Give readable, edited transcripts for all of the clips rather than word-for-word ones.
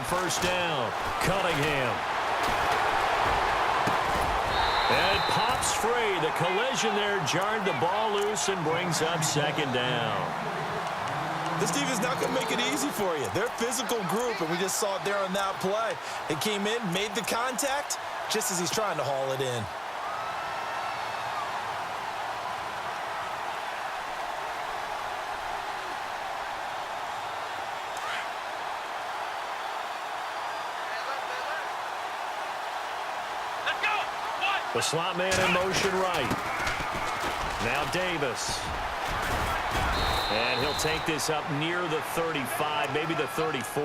first down. Cunningham. And it pops free. The collision there jarred the ball loose and brings up second down. This defense is not going to make it easy for you. They're a physical group, and we just saw it there on that play. It came in, made the contact, just as he's trying to haul it in. The slot man in motion right. Now Davis. And he'll take this up near the 35, maybe the 34.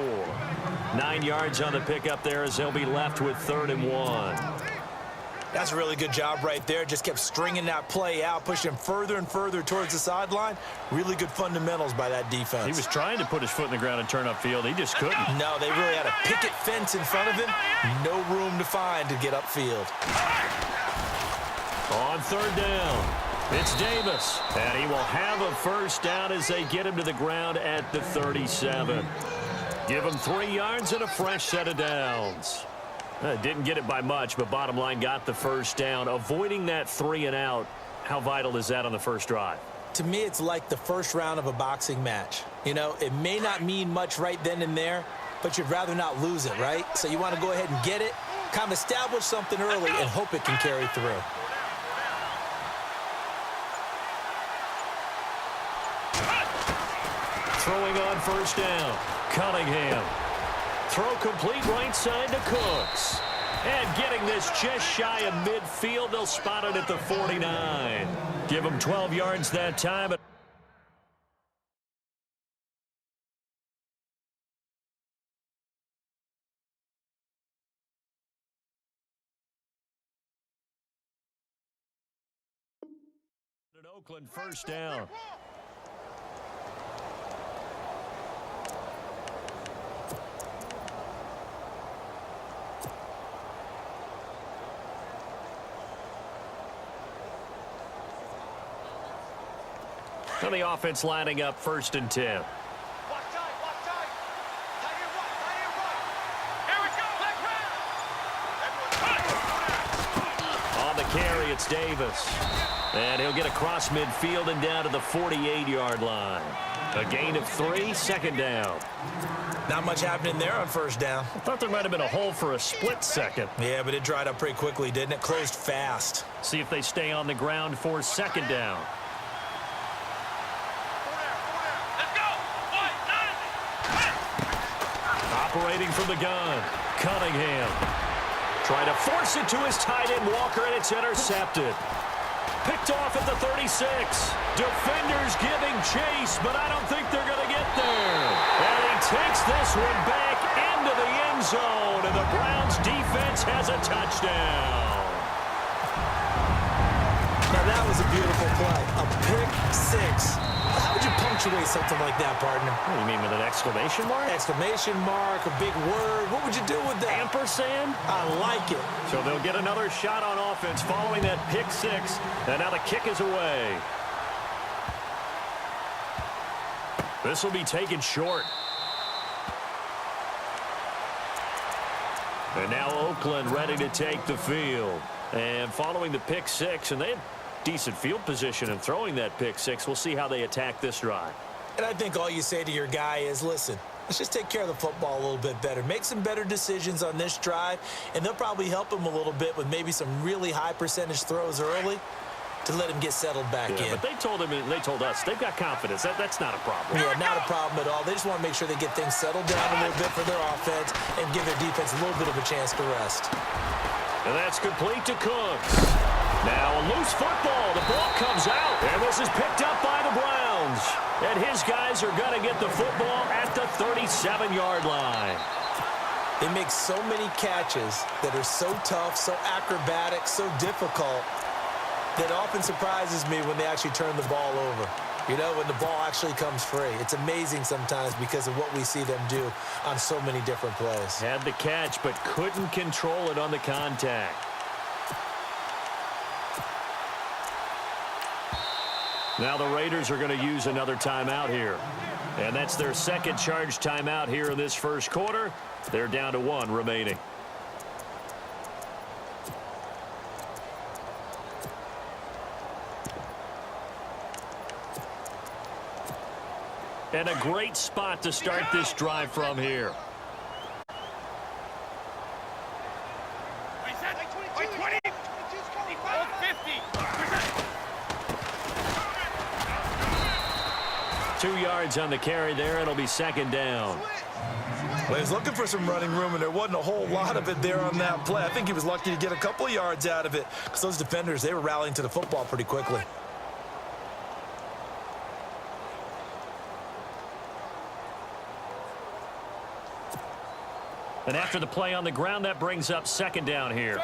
9 yards on the pickup there as they'll be left with 3rd and 1. That's a really good job right there. Just kept stringing that play out, pushing him further and further towards the sideline. Really good fundamentals by that defense. He was trying to put his foot in the ground and turn upfield. He just couldn't. No, they really had a picket fence in front of him. No room to find to get upfield. On 3rd down, it's Davis. And he will have a first down as they get him to the ground at the 37. Give him 3 yards and a fresh set of downs. Didn't get it by much, but bottom line got the first down. Avoiding that 3 and out, how vital is that on the first drive? To me, it's like the first round of a boxing match. You know, it may not mean much right then and there, but you'd rather not lose it, right? So you want to go ahead and get it, kind of establish something early, and hope it can carry through. Throwing on first down, Cunningham. Throw complete right side to Cooks. And getting this just shy of midfield. They'll spot it at the 49. Give them 12 yards that time. Oakland first down. And the offense lining up 1st and 10. On the carry, it's Davis. And he'll get across midfield and down to the 48-yard line. A gain of 3, 2nd down. Not much happening there on first down. I thought there might have been a hole for a split second. Yeah, but it dried up pretty quickly, didn't it? Closed fast. See if they stay on the ground for 2nd down. Operating from the gun, Cunningham. Trying to force it to his tight end, Walker, and it's intercepted. Picked off at the 36. Defenders giving chase, but I don't think they're going to get there. And he takes this one back into the end zone, and the Browns defense has a touchdown. Now that was a beautiful play. A pick 6. How would you punctuate something like that, partner? What do you mean, with an exclamation mark? Exclamation mark, a big word. What would you do with that? Ampersand? I like it. So they'll get another shot on offense following that pick 6. And now the kick is away. This will be taken short. And now Oakland ready to take the field. And following the pick 6, and they have decent field position and throwing that pick 6. We'll see how they attack this drive. And I think all you say to your guy is, listen, let's just take care of the football a little bit better. Make some better decisions on this drive, and they'll probably help him a little bit with maybe some really high percentage throws early to let him get settled back in. But they told us they've got confidence. That's not a problem. Yeah, not a problem at all. They just want to make sure they get things settled down a little bit for their offense and give their defense a little bit of a chance to rest. And that's complete to Cooks. Now a loose football. The ball comes out. And this is picked up by the Browns. And his guys are going to get the football at the 37-yard line. They make so many catches that are so tough, so acrobatic, so difficult that often surprises me when they actually turn the ball over. You know, when the ball actually comes free. It's amazing sometimes because of what we see them do on so many different plays. Had the catch, but couldn't control it on the contact. Now the Raiders are going to use another timeout here. And that's their second charge timeout here in this first quarter. They're down to 1 remaining. And a great spot to start this drive from here. Two yards on the carry there. It'll be second down. Well, he was looking for some running room, and there wasn't a whole lot of it there on that play. I think he was lucky to get a couple of yards out of it because those defenders, they were rallying to the football pretty quickly. And after the play on the ground, that brings up second down here.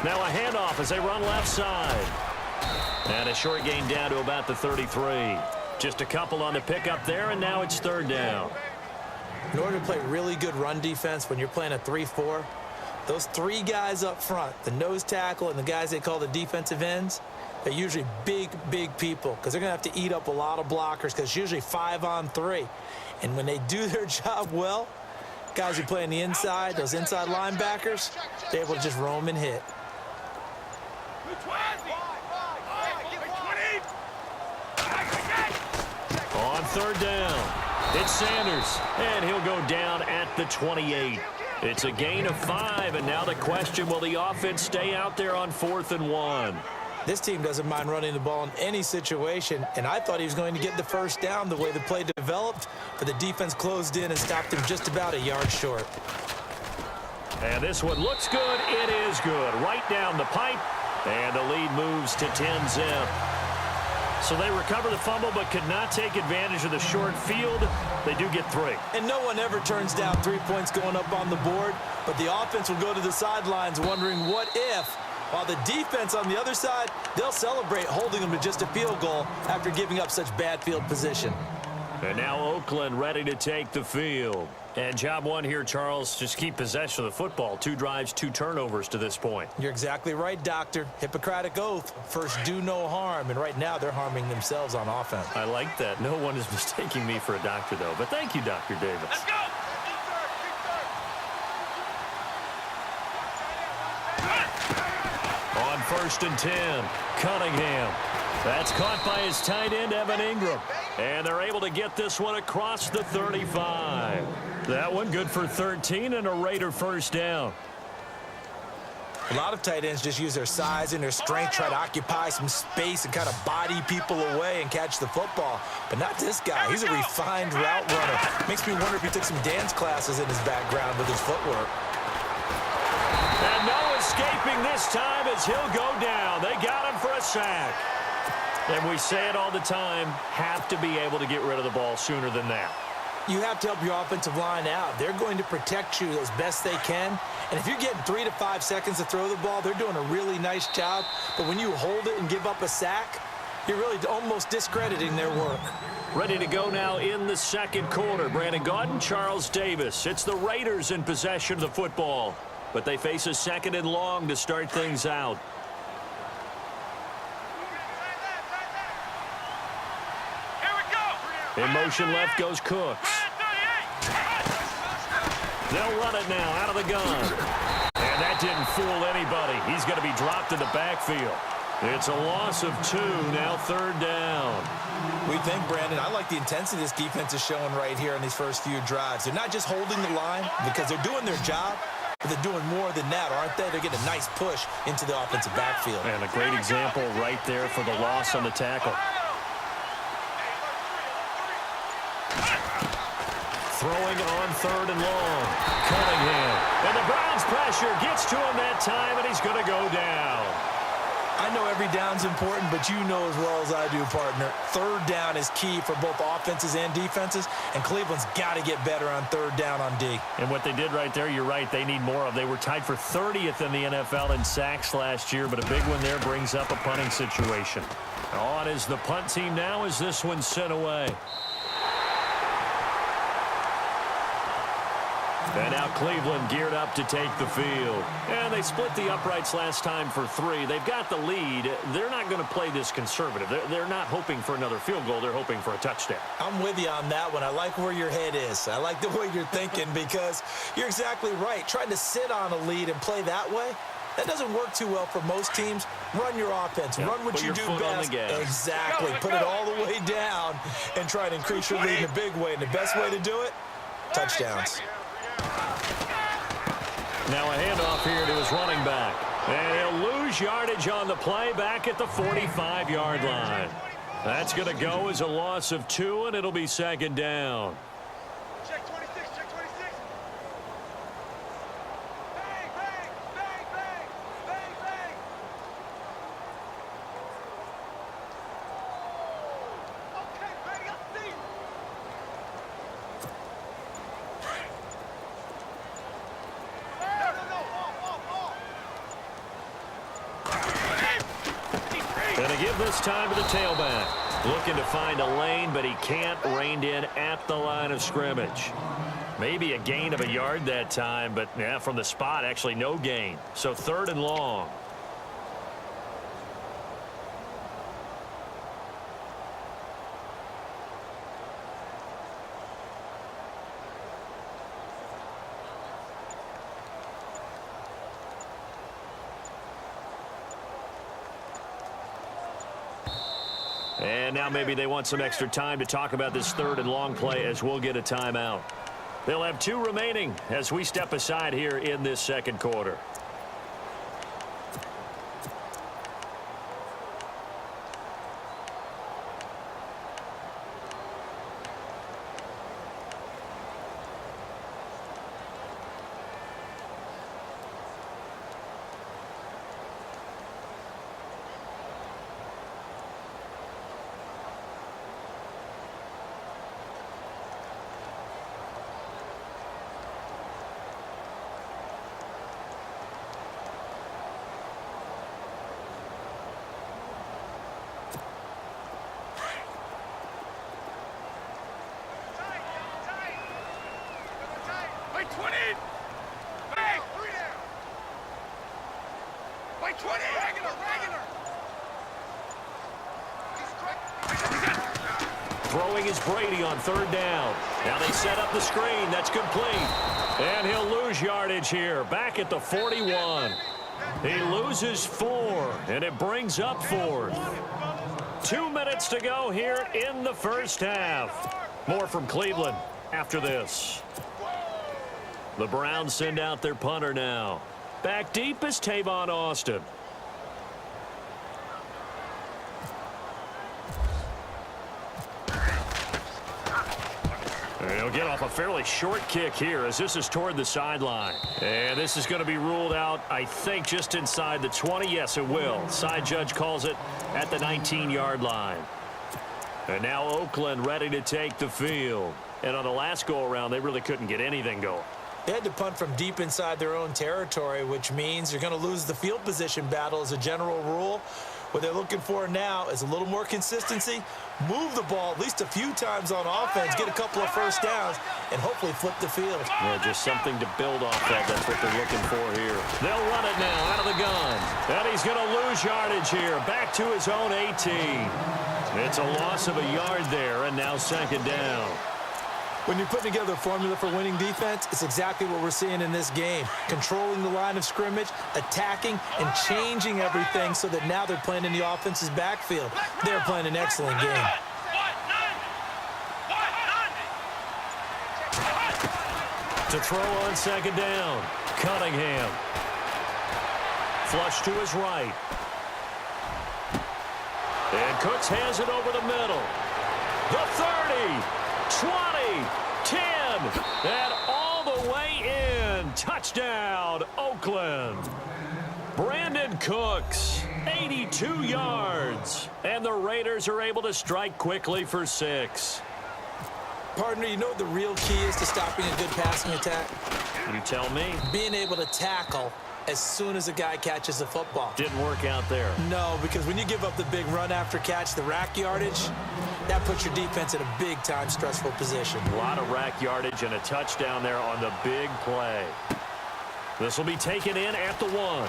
Now a handoff as they run left side. And a short gain down to about the 33. Just a couple on the pickup there, and now it's third down. In order to play really good run defense when you're playing a 3-4, those three guys up front, the nose tackle and the guys they call the defensive ends, they're usually big people because they're going to have to eat up a lot of blockers because it's usually 5-on-3. And when they do their job well, guys who play on the inside, those inside linebackers, they're able to just roam and hit. On third down, it's Sanders, and he'll go down at the 28. It's a gain of 5, and now the question, will the offense stay out there on 4th and 1? This team doesn't mind running the ball in any situation, and I thought he was going to get the first down the way the play developed, but the defense closed in and stopped him just about a yard short. And this one looks good. It is good. Right down the pipe, and the lead moves to 10-zip. So they recover the fumble but could not take advantage of the short field. They do get 3. And no one ever turns down 3 points going up on the board, but the offense will go to the sidelines wondering what if, while the defense on the other side, they'll celebrate holding them to just a field goal after giving up such bad field position. And now Oakland ready to take the field. And job one here, Charles, just keep possession of the football. 2 drives, 2 turnovers to this point. You're exactly right, Doctor. Hippocratic oath. First, do no harm. And right now, they're harming themselves on offense. I like that. No one is mistaking me for a doctor, though. But thank you, Dr. Davis. Let's go! On 1st and 10, Cunningham. That's caught by his tight end, Evan Ingram. And they're able to get this one across the 35. That one good for 13 and a Raider first down. A lot of tight ends just use their size and their strength, try to occupy some space and kind of body people away and catch the football. But not this guy. He's a refined route runner. Makes me wonder if he took some dance classes in his background with his footwork. And no escaping this time as he'll go down. They got him for a sack. And we say it all the time, have to be able to get rid of the ball sooner than that. You have to help your offensive line out. They're going to protect you as best they can. And if you're getting 3 to 5 seconds to throw the ball, they're doing a really nice job. But when you hold it and give up a sack, you're really almost discrediting their work. Ready to go now in the second quarter. Brandon Gaudin, Charles Davis. It's the Raiders in possession of the football. But they face a 2nd and long to start things out. In motion left goes Cooks. They'll run it now out of the gun. And that didn't fool anybody. He's going to be dropped in the backfield. It's a loss of 2, now 3rd down. We think, Brandon, I like the intensity this defense is showing right here in these first few drives. They're not just holding the line because they're doing their job, but they're doing more than that, aren't they? They're getting a nice push into the offensive backfield. And a great example right there for the loss on the tackle. Throwing on 3rd and long. Cunningham. And the Browns pressure gets to him that time, and he's going to go down. I know every down's important, but you know as well as I do, partner, 3rd down is key for both offenses and defenses, and Cleveland's got to get better on 3rd down on D. And what they did right there, you're right, they need more of. They were tied for 30th in the NFL in sacks last year, but a big one there brings up a punting situation. On is the punt team now as this one's sent away. And now Cleveland geared up to take the field. And they split the uprights last time for 3. They've got the lead. They're not going to play this conservative. They're not hoping for another field goal. They're hoping for a touchdown. I'm with you on that one. I like where your head is. I like the way you're thinking because you're exactly right. Trying to sit on a lead and play that way, that doesn't work too well for most teams. Run your offense. Yep. Run what Put you your do foot on best. the gas. Exactly. Put it all the way down and try to increase your lead in a big way. And the best way to do it, touchdowns. Now a handoff here to his running back. And he'll lose yardage on the play back at the 45-yard line. That's going to go as a loss of 2, and it'll be second down. Check 26, check 26. Bang, bang, bang, bang, bang, bang. Okay, bang up deep. Going to give this time to the tailback. Looking to find a lane, but he can't. Reined in at the line of scrimmage. Maybe a gain of a yard that time, but yeah, from the spot, actually no gain. So 3rd and long. And now maybe they want some extra time to talk about this 3rd and long play as we'll get a timeout. They'll have 2 remaining as we step aside here in this second quarter. By 20. Bang, 3 down. By 20. Regular, regular. Throwing is Brady on 3rd down. Now they set up the screen. That's complete. And he'll lose yardage here. Back at the 41. He loses 4, and it brings up 4th. 2 minutes to go here in the first half. More from Cleveland after this. The Browns send out their punter now. Back deep is Tavon Austin. He'll get off a fairly short kick here as this is toward the sideline. And this is going to be ruled out, I think, just inside the 20. Yes, it will. Side judge calls it at the 19-yard line. And now Oakland ready to take the field. And on the last go-around, they really couldn't get anything going. They had to punt from deep inside their own territory, which means you're going to lose the field position battle as a general rule. What they're looking for now is a little more consistency, move the ball at least a few times on offense, get a couple of first downs, and hopefully flip the field. Yeah, just something to build off of. That's what they're looking for here. They'll run it now out of the gun. And he's going to lose yardage here. Back to his own 18. It's a loss of a yard there, and now second down. When you're putting together a formula for winning defense, it's exactly what we're seeing in this game. Controlling the line of scrimmage, attacking, and changing everything so that now they're playing in the offense's backfield. They're playing an excellent game. To throw on second down, Cunningham. Flush to his right. And Cooks has it over the middle. The 30, 20, 10, and all the way in. Touchdown, Oakland. Brandon Cooks, 82 yards. And the Raiders are able to strike quickly for 6. Partner, you know what the real key is to stopping a good passing attack? You tell me. Being able to tackle as soon as a guy catches the football. Didn't work out there. No, because when you give up the big run after catch, the rack yardage, that puts your defense in a big-time stressful position. A lot of rack yardage and a touchdown there on the big play. This will be taken in at the 1.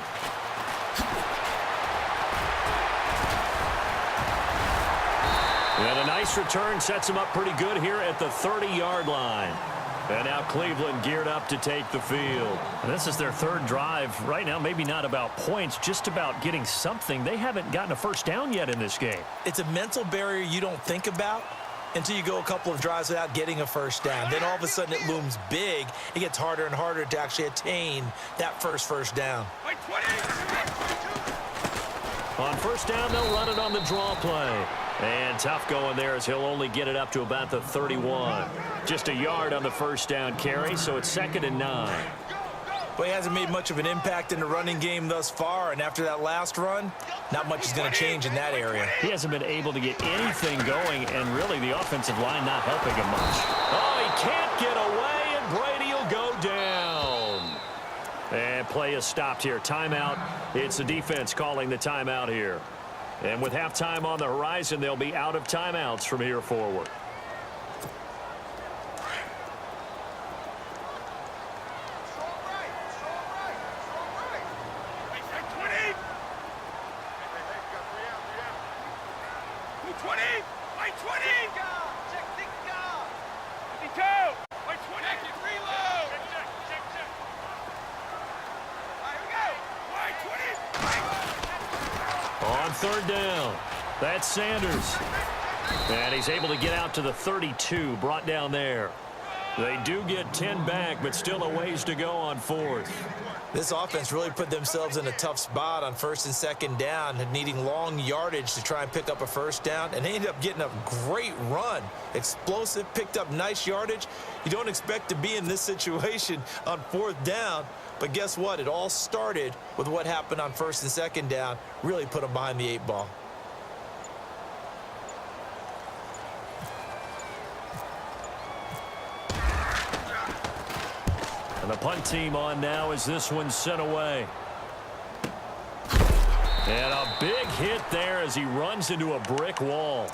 And a nice return sets him up pretty good here at the 30-yard line. And now Cleveland geared up to take the field. And this is their third drive. Right now, maybe not about points, just about getting something. They haven't gotten a first down yet in this game. It's a mental barrier you don't think about until you go a couple of drives without getting a first down. Then all of a sudden it looms big. It gets harder and harder to actually attain that first down. On first down, they'll run it on the draw play. And tough going there as he'll only get it up to about the 31. Just a yard on the first down carry, so it's 2nd and 9. Well, he hasn't made much of an impact in the running game thus far, and after that last run, not much is going to change in that area. He hasn't been able to get anything going, and really the offensive line not helping him much. Oh, he can't get away, and Brady will go down. And play is stopped here. Timeout. It's the defense calling the timeout here. And with halftime on the horizon, they'll be out of timeouts from here forward. On third down, that's Sanders. And he's able to get out to the 32, brought down there. They do get 10 back, but still a ways to go on 4th. This offense really put themselves in a tough spot on 1st and 2nd down, needing long yardage to try and pick up a first down, and they ended up getting a great run. Explosive, picked up nice yardage. You don't expect to be in this situation on 4th down, but guess what? It all started with what happened on 1st and 2nd down. Really put them behind the 8 ball. And the punt team on now as this one's sent away. And a big hit there as he runs into a brick wall.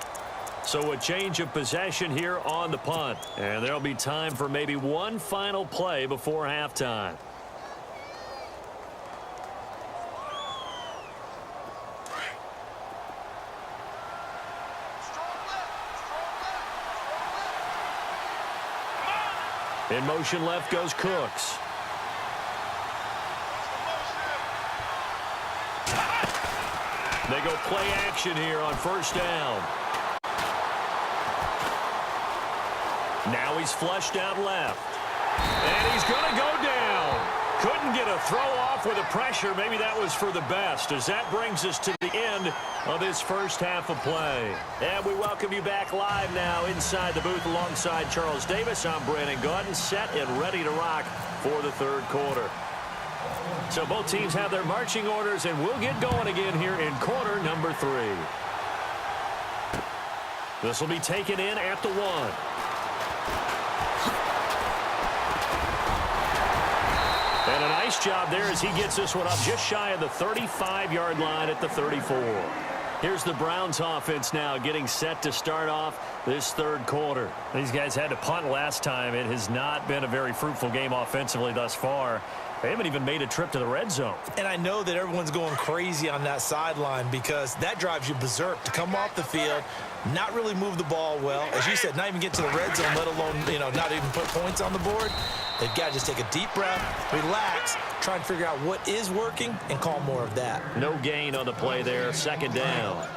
So a change of possession here on the punt. And there'll be time for maybe one final play before halftime. In motion left goes Cooks. They go play action here on first down. Now he's flushed out left. And he's going to go down. Couldn't get a throw off with the pressure. Maybe that was for the best, as that brings us to the end of this first half of play. And we welcome you back live now inside the booth alongside Charles Davis. I'm Brandon Gaudin, set and ready to rock for the third quarter. So both teams have their marching orders, and we'll get going again here in quarter number 3. This will be taken in at the 1. And a nice job there as he gets this one up just shy of the 35-yard line at the 34. Here's the Browns offense now getting set to start off this third quarter. These guys had to punt last time. It has not been a very fruitful game offensively thus far. They haven't even made a trip to the red zone. And I know that everyone's going crazy on that sideline because that drives you berserk to come off the field, not really move the ball well. As you said, not even get to the red zone, let alone, not even put points on the board. They've got to just take a deep breath, relax, try and figure out what is working and call more of that. No gain on the play there, second down.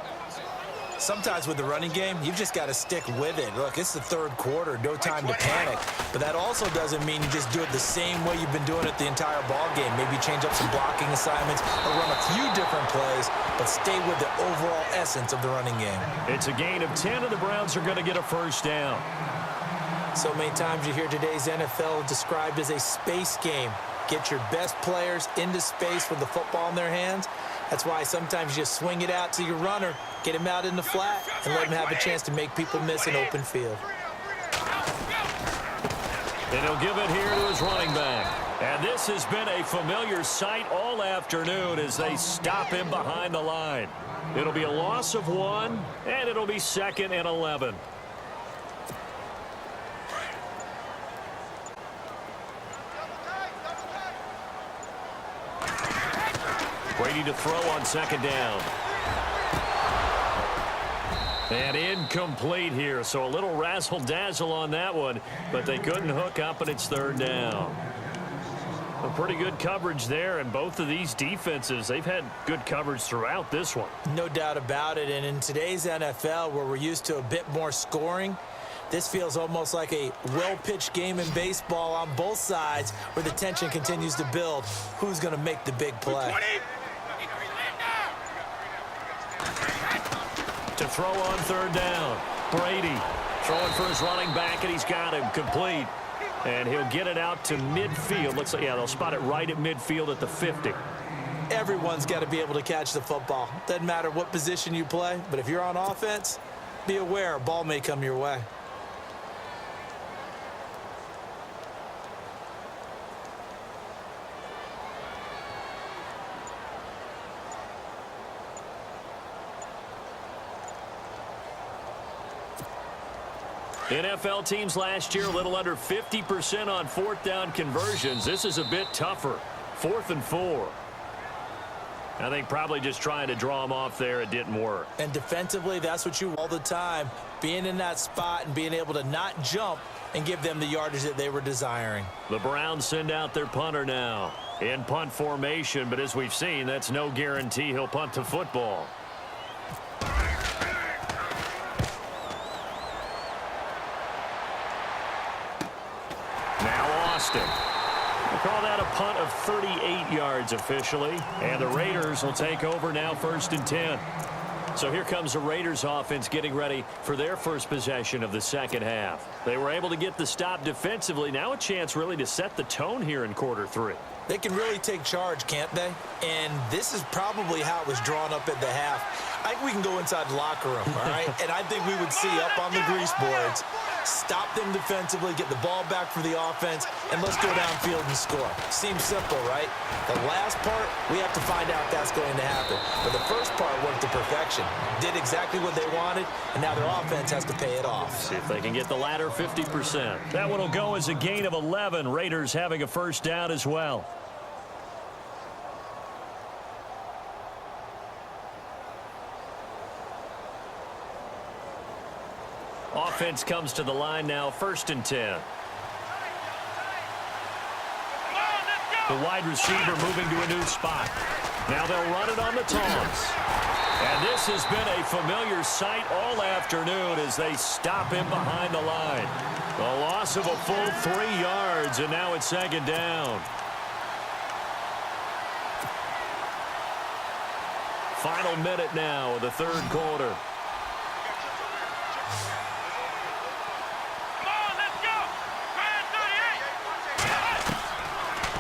Sometimes with the running game, you've just got to stick with it. Look, it's the third quarter, no time to panic. But that also doesn't mean you just do it the same way you've been doing it the entire ball game. Maybe change up some blocking assignments or run a few different plays, but stay with the overall essence of the running game. It's a gain of 10, and the Browns are going to get a first down. So many times you hear today's NFL described as a space game. Get your best players into space with the football in their hands. That's why sometimes you just swing it out to your runner, get him out in the flat, and let him have a chance to make people miss an open field. And he'll give it here to his running back. And this has been a familiar sight all afternoon as they stop him behind the line. It'll be a loss of 1, and it'll be 2nd and 11. Brady to throw on 2nd down. And incomplete here, so a little razzle-dazzle on that one, but they couldn't hook up, and it's 3rd down. A pretty good coverage there, and both of these defenses, they've had good coverage throughout this one. No doubt about it, and in today's NFL, where we're used to a bit more scoring, this feels almost like a well-pitched game in baseball on both sides where the tension continues to build. Who's going to make the big play? To throw on 3rd down, Brady throwing for his running back, and he's got him complete. And he'll get it out to midfield. Looks like, yeah, they'll spot it right at midfield at the 50. Everyone's got to be able to catch the football. Doesn't matter what position you play, but if you're on offense, be aware a ball may come your way. NFL teams last year a little under 50% on 4th down conversions. This is a bit tougher. 4th and 4. I think probably just trying to draw them off there. It didn't work. And defensively, that's what you want all the time. Being in that spot and being able to not jump and give them the yardage that they were desiring. The Browns send out their punter now in punt formation, but as we've seen, that's no guarantee he'll punt the football. We'll call that a punt of 38 yards officially. And the Raiders will take over now 1st and 10. So here comes the Raiders offense getting ready for their first possession of the 2nd half. They were able to get the stop defensively. Now a chance really to set the tone here in quarter 3. They can really take charge, can't they? And this is probably how it was drawn up at the half. I think we can go inside the locker room, all right? And I think we would see up on the grease boards, stop them defensively, get the ball back for the offense, and let's go downfield and score. Seems simple, right? The last part, we have to find out if that's going to happen. But the first part worked to perfection. Did exactly what they wanted, and now their offense has to pay it off. See if they can get the latter 50%. That one will go as a gain of 11. Raiders having a 1st down as well. Offense comes to the line now, 1st and 10. The wide receiver moving to a new spot. Now they'll run it on the toss. And this has been a familiar sight all afternoon as they stop him behind the line. A loss of a full 3 yards, and now it's 2nd down. Final minute now of the 3rd quarter.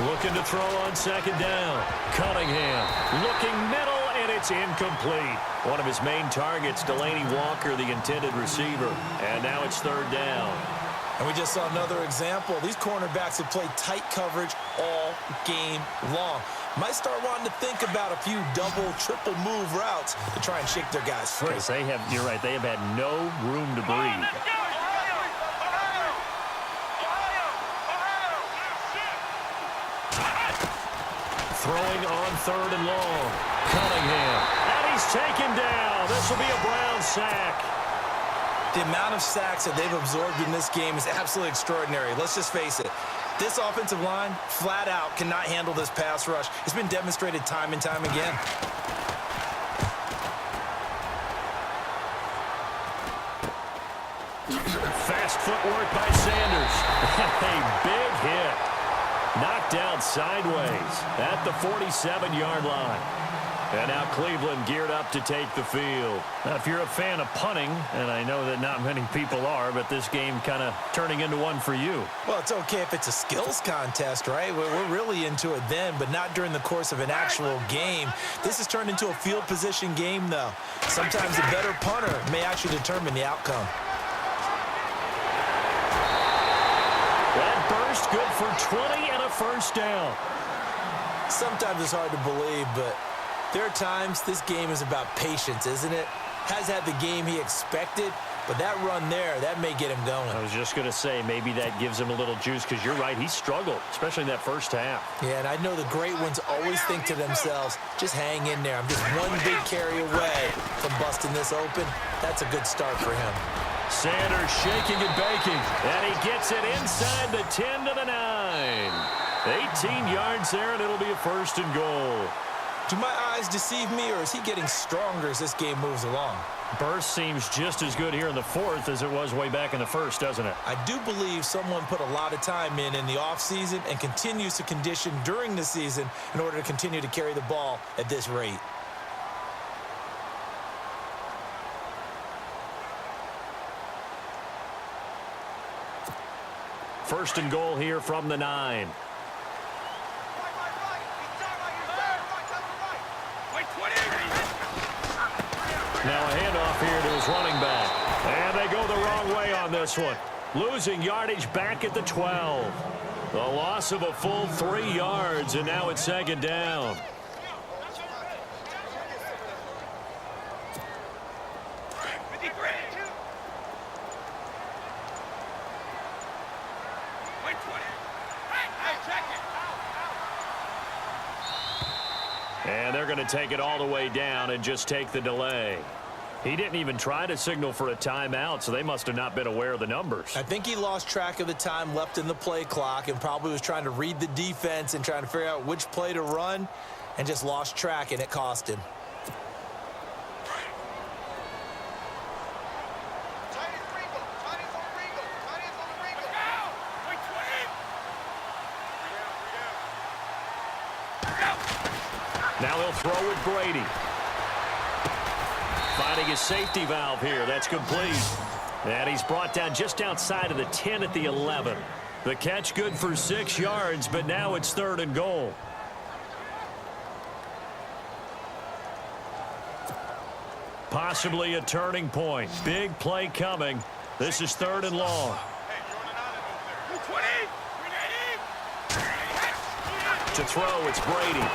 Looking to throw on 2nd down. Cunningham looking middle, and it's incomplete. One of his main targets, Delaney Walker, the intended receiver. And now it's 3rd down. And we just saw another example. These cornerbacks have played tight coverage all game long. Might start wanting to think about a few double, triple move routes to try and shake their guys free. Yes, you're right, they have had no room to breathe. Throwing on 3rd and long. Cunningham. And he's taken down. This will be a Brown sack. The amount of sacks that they've absorbed in this game is absolutely extraordinary. Let's just face it. This offensive line, flat out, cannot handle this pass rush. It's been demonstrated time and time again. Fast footwork by Sanders. A big hit. Knocked down sideways at the 47-yard line. And now Cleveland geared up to take the field. Now, if you're a fan of punting, and I know that not many people are, but this game kind of turning into one for you. Well, it's okay if it's a skills contest, right? We're really into it then, but not during the course of an actual game. This has turned into a field position game, though. Sometimes the better punter may actually determine the outcome. That burst first, good for 20 and a first down. Sometimes it's hard to believe, but there are times this game is about patience, isn't it? Has had the game he expected, but that run there, that may get him going. I was just going to say, maybe that gives him a little juice, because you're right, he struggled, especially in that first half. Yeah, and I know the great ones always think to themselves, just hang in there. I'm just one big carry away from busting this open. That's a good start for him. Sanders shaking and baking, and he gets it inside the 10 to the 9. 18 yards there, and it'll be a first and goal. Do my eyes deceive me, or is he getting stronger as this game moves along? Burst seems just as good here in the fourth as it was way back in the first, doesn't it? I do believe someone put a lot of time in the offseason and continues to condition during the season in order to continue to carry the ball at this rate. First and goal here from the 9. Now a handoff here to his running back. And they go the wrong way on this one. Losing yardage back at the 12. The loss of a full 3 yards, and now it's second down. And they're going to take it all the way down and just take the delay. He didn't even try to signal for a timeout, so they must have not been aware of the numbers. I think he lost track of the time left in the play clock and probably was trying to read the defense and trying to figure out which play to run and just lost track, and it cost him. Now he'll throw with Brady. Finding his safety valve here. That's complete. And he's brought down just outside of the 10 at the 11. The catch good for 6 yards, but now it's third and goal. Possibly a turning point. Big play coming. This is third and long. To throw, it's Brady.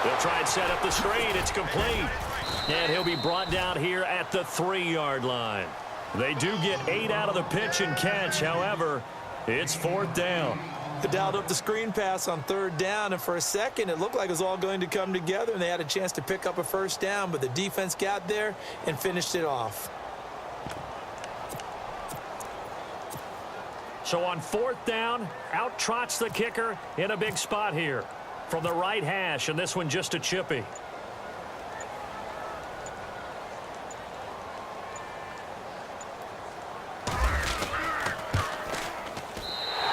They'll try and set up the screen. It's complete. And he'll be brought down here at the 3-yard line. They do get 8 out of the pitch and catch. However, it's fourth down. They dialed up the screen pass on third down, and for a second, it looked like it was all going to come together, and they had a chance to pick up a first down, but the defense got there and finished it off. So on fourth down, out trots the kicker in a big spot here. From the right hash, and this one just a chippy.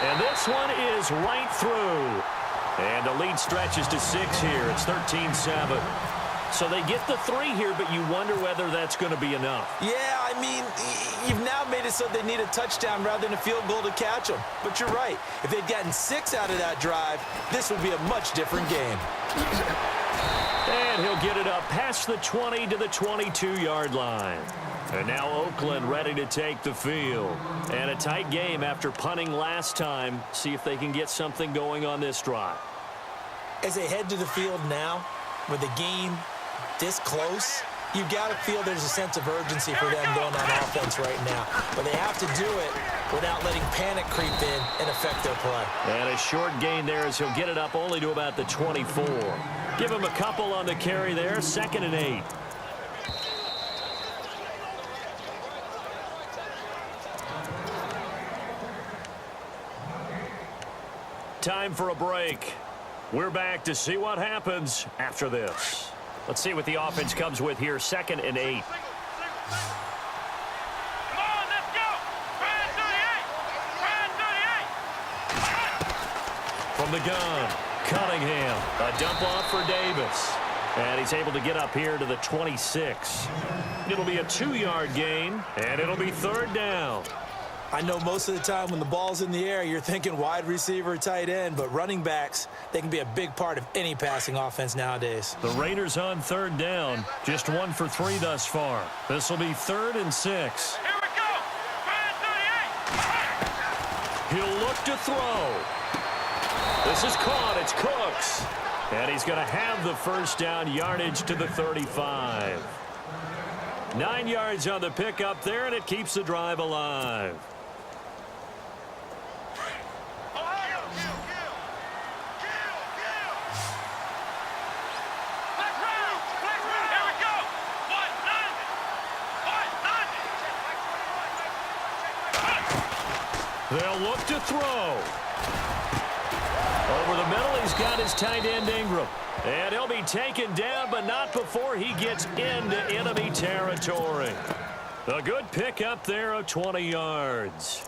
And this one is right through. And the lead stretches to 6 here. It's 13-7. So they get the 3 here, but you wonder whether that's going to be enough. Yeah, I mean, you've now made it so they need a touchdown rather than a field goal to catch them. But you're right. If they'd gotten 6 out of that drive, this would be a much different game. And he'll get it up past the 20 to the 22-yard line. And now Oakland ready to take the field. And a tight game after punting last time. See if they can get something going on this drive. As they head to the field now, with the game this close, you've got to feel there's a sense of urgency for them going on offense right now. But they have to do it without letting panic creep in and affect their play. And a short gain there as he'll get it up only to about the 24. Give him a couple on the carry there, 2nd and 8. Time for a break. We're back to see what happens after this. Let's see what the offense comes with here, 2nd and 8. From the gun, Cunningham. A dump off for Davis. And he's able to get up here to the 26. It'll be a 2-yard gain, and it'll be third down. I know most of the time when the ball's in the air, you're thinking wide receiver, tight end, but running backs, they can be a big part of any passing offense nowadays. The Raiders on third down, just 1 for 3 thus far. This will be 3rd and 6. Here we go. 38. He'll look to throw. This is caught. It's Cooks. And he's going to have the first down, yardage to the 35. 9 yards on the pickup there, and it keeps the drive alive. They'll look to throw. Over the middle, he's got his tight end, Ingram. And he'll be taken down, but not before he gets into enemy territory. A good pickup there of 20 yards.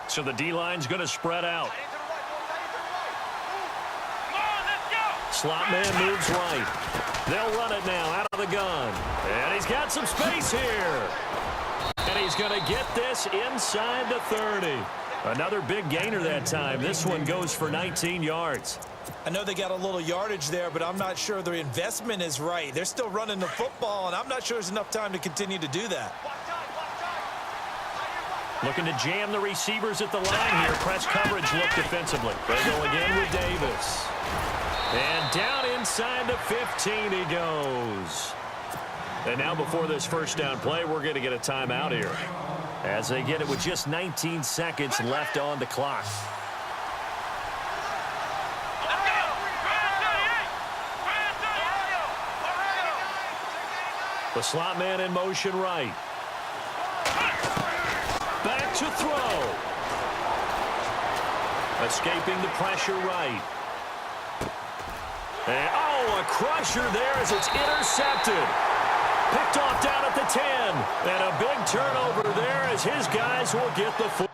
So the D-line's going to spread out. Slot man moves right. They'll run it now out of the gun. And he's got some space here. And he's going to get this inside the 30. Another big gainer that time. This one goes for 19 yards. I know they got a little yardage there, but I'm not sure their investment is right. They're still running the football, and I'm not sure there's enough time to continue to do that. Looking to jam the receivers at the line here. Press coverage look defensively. They go again with Davis. And down inside the 15 he goes. And now before this first down play, we're going to get a timeout here, as they get it with just 19 seconds left on the clock. The slot man in motion right. Back to throw. Escaping the pressure right. And, oh, a crusher there as it's intercepted. Picked off down at the 10. And a big turnover there as his guys will get the foot.